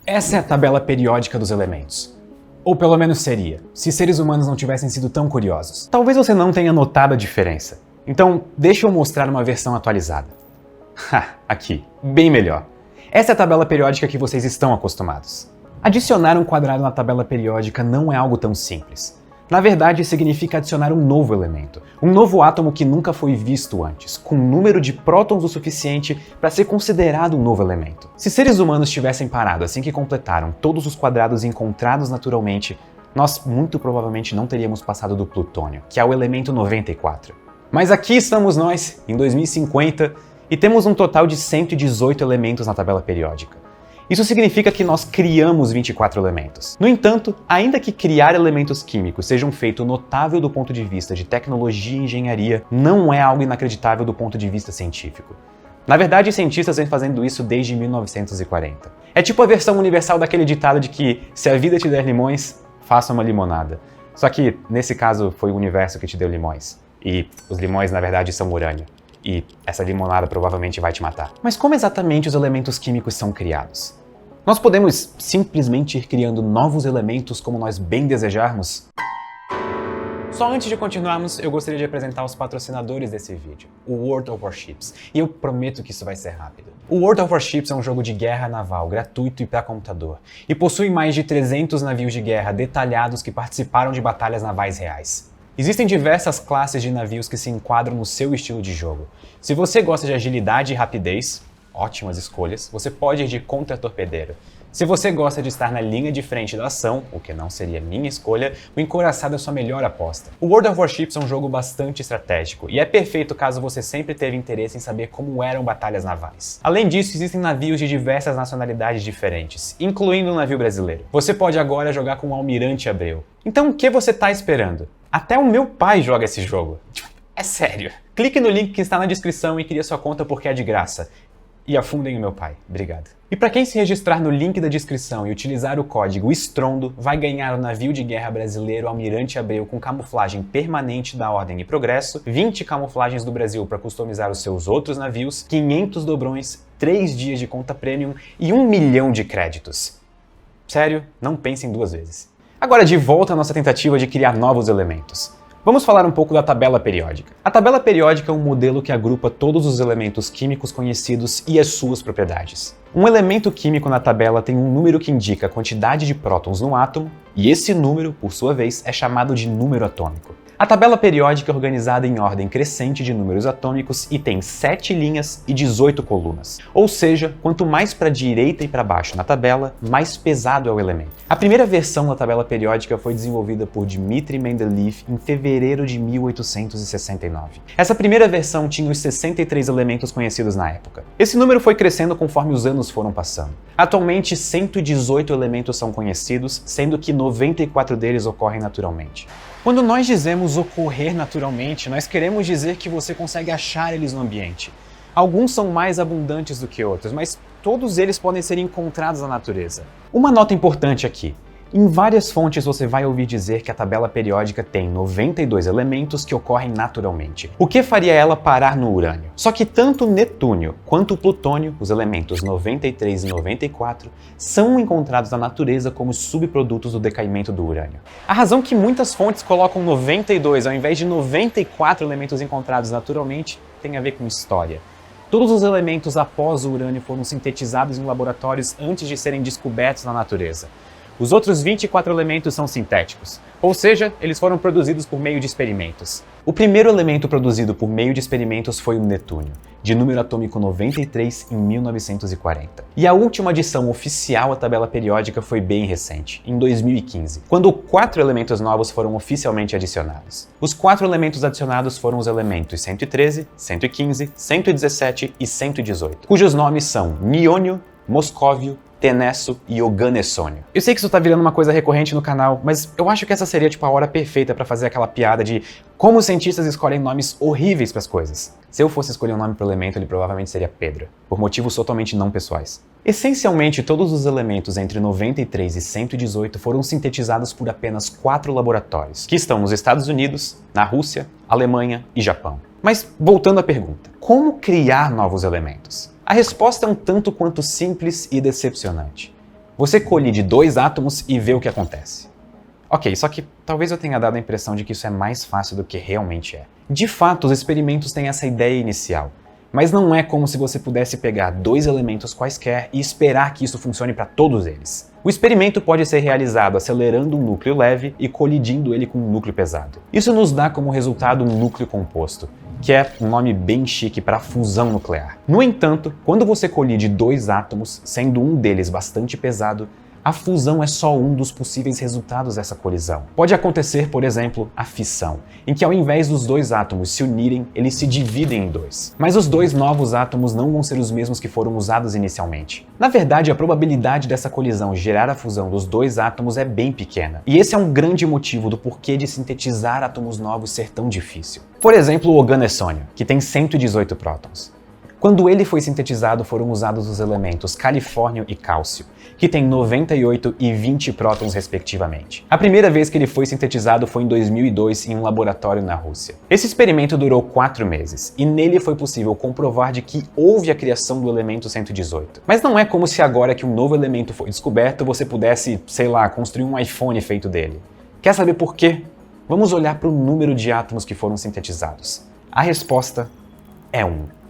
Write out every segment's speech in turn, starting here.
Essa é a tabela periódica dos elementos. Ou pelo menos seria, se seres humanos não tivessem sido tão curiosos. Talvez você não tenha notado a diferença. Então, deixa eu mostrar uma versão atualizada. Aqui, bem melhor. Essa é a tabela periódica que vocês estão acostumados. Adicionar um quadrado na tabela periódica não é algo tão simples. Na verdade, significa adicionar um novo elemento, um novo átomo que nunca foi visto antes, com um número de prótons o suficiente para ser considerado um novo elemento. Se seres humanos tivessem parado assim que completaram todos os quadrados encontrados naturalmente, nós muito provavelmente não teríamos passado do plutônio, que é o elemento 94. Mas aqui estamos nós, em 2050, e temos um total de 118 elementos na tabela periódica. Isso significa que nós criamos 24 elementos. No entanto, ainda que criar elementos químicos seja um feito notável do ponto de vista de tecnologia e engenharia, não é algo inacreditável do ponto de vista científico. Na verdade, cientistas vêm fazendo isso desde 1940. É tipo a versão universal daquele ditado de que se a vida te der limões, faça uma limonada. Só que, nesse caso, foi o universo que te deu limões. E os limões, na verdade, são urânio. E essa limonada provavelmente vai te matar. Mas como exatamente os elementos químicos são criados? Nós podemos simplesmente ir criando novos elementos como nós bem desejarmos? Só antes de continuarmos, eu gostaria de apresentar os patrocinadores desse vídeo, o World of Warships, e eu prometo que isso vai ser rápido. O World of Warships é um jogo de guerra naval gratuito e para computador, e possui mais de 300 navios de guerra detalhados que participaram de batalhas navais reais. Existem diversas classes de navios que se enquadram no seu estilo de jogo. Se você gosta de agilidade e rapidez, ótimas escolhas, você pode ir de contra-torpedeiro. Se você gosta de estar na linha de frente da ação, o que não seria minha escolha, o encouraçado é sua melhor aposta. O World of Warships é um jogo bastante estratégico e é perfeito caso você sempre teve interesse em saber como eram batalhas navais. Além disso, existem navios de diversas nacionalidades diferentes, incluindo o navio brasileiro. Você pode agora jogar com o Almirante Abreu. Então o que você está esperando? Até o meu pai joga esse jogo. É sério. Clique no link que está na descrição e crie sua conta porque é de graça. E afundem o meu pai. Obrigado. E para quem se registrar no link da descrição e utilizar o código ESTRONDO, vai ganhar o navio de guerra brasileiro Almirante Abreu com camuflagem permanente da Ordem e Progresso, 20 camuflagens do Brasil para customizar os seus outros navios, 500 dobrões, 3 dias de conta premium e 1 milhão de créditos. Sério, não pensem duas vezes. Agora de volta à nossa tentativa de criar novos elementos. Vamos falar um pouco da tabela periódica. A tabela periódica é um modelo que agrupa todos os elementos químicos conhecidos e as suas propriedades. Um elemento químico na tabela tem um número que indica a quantidade de prótons no átomo, e esse número, por sua vez, é chamado de número atômico. A tabela periódica é organizada em ordem crescente de números atômicos e tem 7 linhas e 18 colunas. Ou seja, quanto mais para a direita e para baixo na tabela, mais pesado é o elemento. A primeira versão da tabela periódica foi desenvolvida por Dmitri Mendeleev em fevereiro de 1869. Essa primeira versão tinha os 63 elementos conhecidos na época. Esse número foi crescendo conforme os anos foram passando. Atualmente, 118 elementos são conhecidos, sendo que 94 deles ocorrem naturalmente. Quando nós dizemos ocorrer naturalmente, nós queremos dizer que você consegue achar eles no ambiente. Alguns são mais abundantes do que outros, mas todos eles podem ser encontrados na natureza. Uma nota importante aqui. Em várias fontes você vai ouvir dizer que a tabela periódica tem 92 elementos que ocorrem naturalmente, o que faria ela parar no urânio. Só que tanto o Netúnio quanto o Plutônio, os elementos 93 e 94, são encontrados na natureza como subprodutos do decaimento do urânio. A razão que muitas fontes colocam 92 ao invés de 94 elementos encontrados naturalmente tem a ver com história. Todos os elementos após o urânio foram sintetizados em laboratórios antes de serem descobertos na natureza. Os outros 24 elementos são sintéticos, ou seja, eles foram produzidos por meio de experimentos. O primeiro elemento produzido por meio de experimentos foi o Netúnio, de número atômico 93 em 1940. E a última adição oficial à tabela periódica foi bem recente, em 2015, quando 4 elementos novos foram oficialmente adicionados. Os 4 elementos adicionados foram os elementos 113, 115, 117 e 118, cujos nomes são niônio, moscóvio, tenesso e oganessônio. Eu sei que isso tá virando uma coisa recorrente no canal, mas eu acho que essa seria tipo a hora perfeita pra fazer aquela piada de como os cientistas escolhem nomes horríveis pras coisas. Se eu fosse escolher um nome pro elemento, ele provavelmente seria Pedro, por motivos totalmente não pessoais. Essencialmente, todos os elementos entre 93 e 118 foram sintetizados por apenas 4 laboratórios, que estão nos Estados Unidos, na Rússia, Alemanha e Japão. Mas, voltando à pergunta, como criar novos elementos? A resposta é um tanto quanto simples e decepcionante. Você colide dois átomos e vê o que acontece. Ok, só que talvez eu tenha dado a impressão de que isso é mais fácil do que realmente é. De fato, os experimentos têm essa ideia inicial, mas não é como se você pudesse pegar dois elementos quaisquer e esperar que isso funcione para todos eles. O experimento pode ser realizado acelerando um núcleo leve e colidindo ele com um núcleo pesado. Isso nos dá como resultado um núcleo composto, que é um nome bem chique para fusão nuclear. No entanto, quando você colide dois átomos, sendo um deles bastante pesado, a fusão é só um dos possíveis resultados dessa colisão. Pode acontecer, por exemplo, a fissão, em que ao invés dos dois átomos se unirem, eles se dividem em dois. Mas os dois novos átomos não vão ser os mesmos que foram usados inicialmente. Na verdade, a probabilidade dessa colisão gerar a fusão dos dois átomos é bem pequena. E esse é um grande motivo do porquê de sintetizar átomos novos ser tão difícil. Por exemplo, o oganessônio, que tem 118 prótons. Quando ele foi sintetizado, foram usados os elementos califórnio e cálcio, que têm 98 e 20 prótons respectivamente. A primeira vez que ele foi sintetizado foi em 2002 em um laboratório na Rússia. Esse experimento durou 4 meses, e nele foi possível comprovar de que houve a criação do elemento 118. Mas não é como se agora que um novo elemento foi descoberto, você pudesse, sei lá, construir um iPhone feito dele. Quer saber por quê? Vamos olhar para o número de átomos que foram sintetizados. A resposta é 1.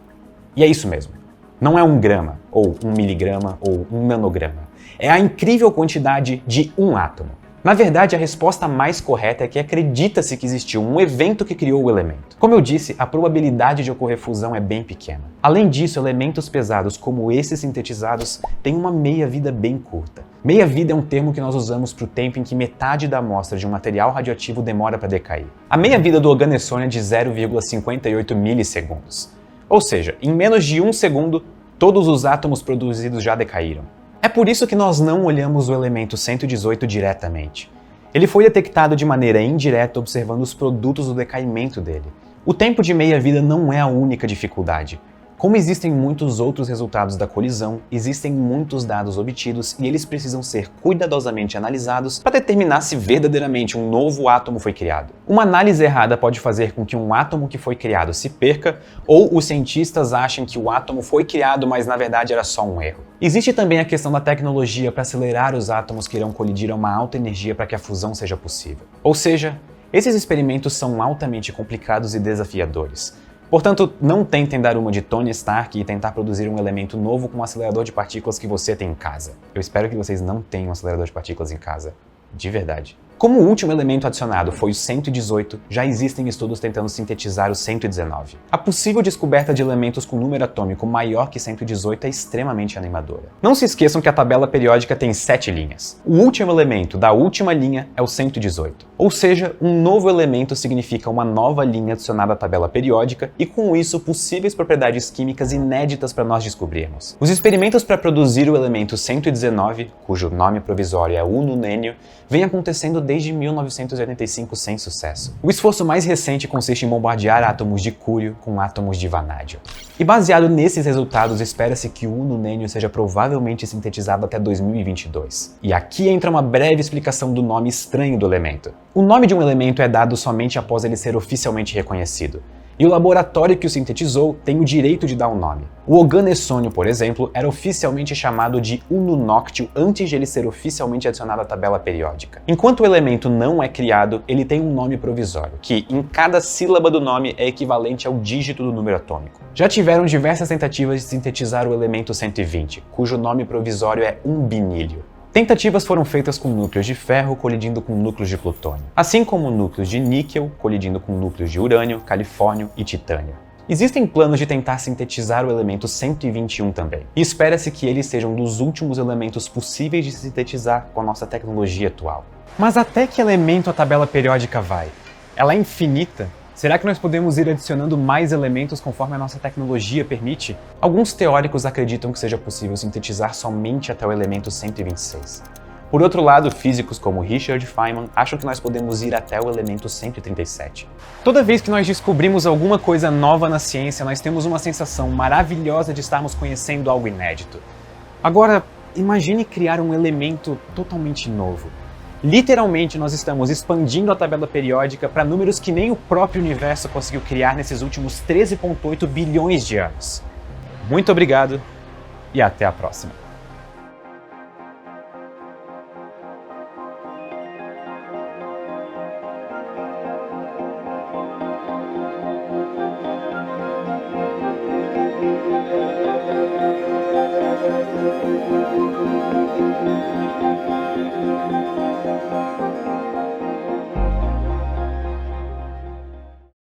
E é isso mesmo. Não é 1 grama, ou 1 miligrama, ou 1 nanograma. É a incrível quantidade de um átomo. Na verdade, a resposta mais correta é que acredita-se que existiu um evento que criou o elemento. Como eu disse, a probabilidade de ocorrer fusão é bem pequena. Além disso, elementos pesados como esses sintetizados têm uma meia-vida bem curta. Meia-vida é um termo que nós usamos para o tempo em que metade da amostra de um material radioativo demora para decair. A meia-vida do oganessônio é de 0,58 milissegundos. Ou seja, em menos de 1 segundo, todos os átomos produzidos já decaíram. É por isso que nós não olhamos o elemento 118 diretamente. Ele foi detectado de maneira indireta observando os produtos do decaimento dele. O tempo de meia-vida não é a única dificuldade. Como existem muitos outros resultados da colisão, existem muitos dados obtidos e eles precisam ser cuidadosamente analisados para determinar se verdadeiramente um novo átomo foi criado. Uma análise errada pode fazer com que um átomo que foi criado se perca, ou os cientistas achem que o átomo foi criado, mas na verdade era só um erro. Existe também a questão da tecnologia para acelerar os átomos que irão colidir a uma alta energia para que a fusão seja possível. Ou seja, esses experimentos são altamente complicados e desafiadores. Portanto, não tentem dar uma de Tony Stark e tentar produzir um elemento novo com um acelerador de partículas que você tem em casa. Eu espero que vocês não tenham um acelerador de partículas em casa. De verdade. Como o último elemento adicionado foi o 118, já existem estudos tentando sintetizar o 119. A possível descoberta de elementos com número atômico maior que 118 é extremamente animadora. Não se esqueçam que a tabela periódica tem 7 linhas. O último elemento da última linha é o 118. Ou seja, um novo elemento significa uma nova linha adicionada à tabela periódica e, com isso, possíveis propriedades químicas inéditas para nós descobrirmos. Os experimentos para produzir o elemento 119, cujo nome provisório é ununênio, vem acontecendo desde 1985 sem sucesso. O esforço mais recente consiste em bombardear átomos de cúrio com átomos de vanádio. E baseado nesses resultados, espera-se que o ununênio seja provavelmente sintetizado até 2022. E aqui entra uma breve explicação do nome estranho do elemento. O nome de um elemento é dado somente após ele ser oficialmente reconhecido. E o laboratório que o sintetizou tem o direito de dar um nome. O oganessônio, por exemplo, era oficialmente chamado de ununóctio antes de ele ser oficialmente adicionado à tabela periódica. Enquanto o elemento não é criado, ele tem um nome provisório, que em cada sílaba do nome é equivalente ao dígito do número atômico. Já tiveram diversas tentativas de sintetizar o elemento 120, cujo nome provisório é umbinílio. Tentativas foram feitas com núcleos de ferro colidindo com núcleos de plutônio, assim como núcleos de níquel colidindo com núcleos de urânio, califórnio e titânio. Existem planos de tentar sintetizar o elemento 121 também, e espera-se que ele seja um dos últimos elementos possíveis de sintetizar com a nossa tecnologia atual. Mas até que elemento a tabela periódica vai? Ela é infinita? Será que nós podemos ir adicionando mais elementos conforme a nossa tecnologia permite? Alguns teóricos acreditam que seja possível sintetizar somente até o elemento 126. Por outro lado, físicos como Richard Feynman acham que nós podemos ir até o elemento 137. Toda vez que nós descobrimos alguma coisa nova na ciência, nós temos uma sensação maravilhosa de estarmos conhecendo algo inédito. Agora, imagine criar um elemento totalmente novo. Literalmente, nós estamos expandindo a tabela periódica para números que nem o próprio universo conseguiu criar nesses últimos 13,8 bilhões de anos. Muito obrigado e até a próxima.